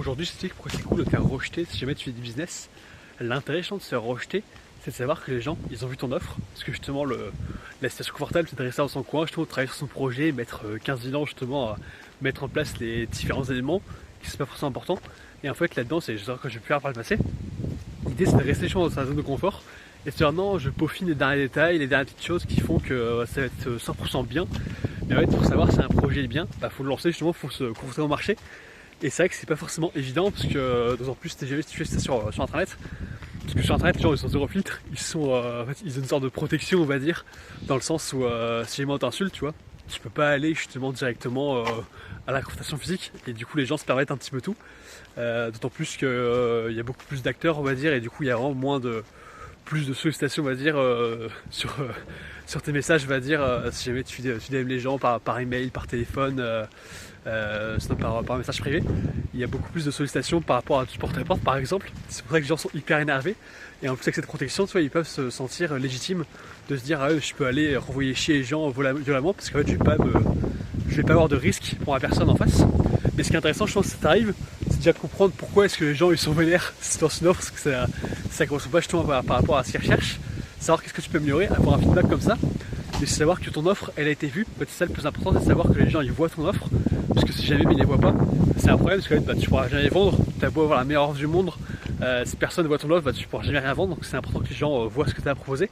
aujourd'hui, je sais pourquoi c'est cool de te faire rejeter si jamais tu fais du business. L'intérêt de se faire rejeter, c'est de savoir que les gens, ils ont vu ton offre. Parce que justement, la situation confortable, c'est de rester dans son coin, justement, de travailler sur son projet, mettre 15 000 ans justement à mettre en place les différents éléments qui sont pas forcément importants. Et en fait, là-dedans, c'est genre que j'ai pu faire par le passé. L'idée, c'est de rester justement dans sa zone de confort et se dire non, je peaufine les derniers détails, les dernières petites choses qui font que ça va être 100% bien. Mais en fait, pour savoir si un projet est bien, faut le lancer justement, faut se confronter au marché. Et c'est vrai que c'est pas forcément évident parce que d'autant plus si tu fais ça sur internet. Parce que sur internet, les gens ils sont zéro filtre, ils ont une sorte de protection, on va dire, dans le sens où si jamais on t'insulte, tu vois, tu peux pas aller justement directement à la confrontation physique et du coup les gens se permettent un petit peu tout. D'autant plus qu'il y a beaucoup plus d'acteurs, on va dire, et du coup il y a vraiment plus de sollicitations, on va dire, sur tes messages, on va dire, si jamais tu DM les gens par email, par téléphone, sinon par message privé. Il y a beaucoup plus de sollicitations par rapport à du porte-à-porte par exemple. C'est pour ça que les gens sont hyper énervés. Et en plus avec cette protection, tu vois, ils peuvent se sentir légitimes de se dire ah, je peux aller renvoyer chier les gens violemment parce qu'en fait je vais pas avoir de risque pour la personne en face. Mais ce qui est intéressant, je pense que ça t'arrive, c'est déjà de comprendre pourquoi est-ce que les gens ils sont vénères dans une offre, parce que ça correspond pas justement par rapport à ce qu'ils recherchent. Savoir qu'est-ce que tu peux améliorer, avoir un feedback comme ça, mais c'est savoir que ton offre elle a été vue. C'est ça le plus important, c'est de savoir que les gens ils voient ton offre, parce que si jamais ils ne les voient pas, c'est un problème, parce que tu pourras jamais vendre. Tu as beau avoir la meilleure offre du monde, si personne ne voit ton offre, tu pourras jamais rien vendre. Donc c'est important que les gens voient ce que tu as à proposer.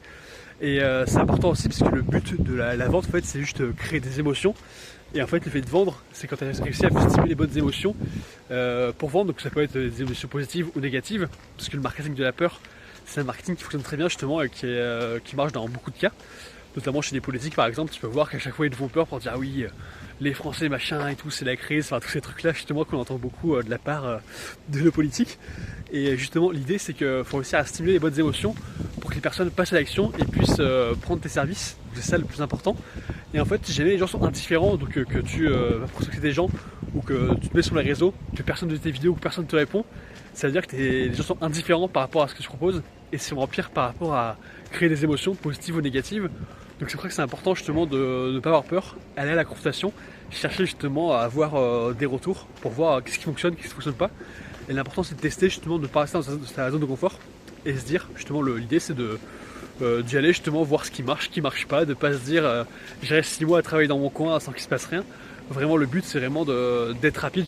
Et c'est important aussi parce que le but de la vente en fait, c'est juste créer des émotions. Et en fait le fait de vendre, c'est quand tu as réussi à stimuler les bonnes émotions pour vendre. Donc ça peut être des émotions positives ou négatives, parce que le marketing de la peur, c'est un marketing qui fonctionne très bien justement et qui marche dans beaucoup de cas. Notamment chez les politiques par exemple, tu peux voir qu'à chaque fois ils te font peur pour dire ah oui, les Français machin et tout, c'est la crise, enfin tous ces trucs là justement qu'on entend beaucoup de la part de nos politiques. Et justement l'idée c'est qu'il faut réussir à stimuler les bonnes émotions pour que les personnes passent à l'action et puissent prendre tes services. C'est ça le plus important. Et en fait si jamais les gens sont indifférents, donc que tu vas prospecter des gens ou que tu te mets sur les réseaux, que personne ne voit tes vidéos ou que personne ne te répond, ça veut dire que les gens sont indifférents par rapport à ce que tu proposes et c'est vraiment pire par rapport à créer des émotions positives ou négatives. Donc c'est pour ça que c'est important justement de ne pas avoir peur, aller à la confrontation, chercher justement à avoir des retours pour voir qu'est-ce qui fonctionne, qu'est-ce qui ne fonctionne pas. Et l'important c'est de tester justement, de ne pas rester dans sa zone de confort et se dire justement l'idée c'est d'y aller justement voir ce qui marche pas, de pas se dire je reste 6 mois à travailler dans mon coin sans qu'il se passe rien. Vraiment le but c'est vraiment d'être rapide.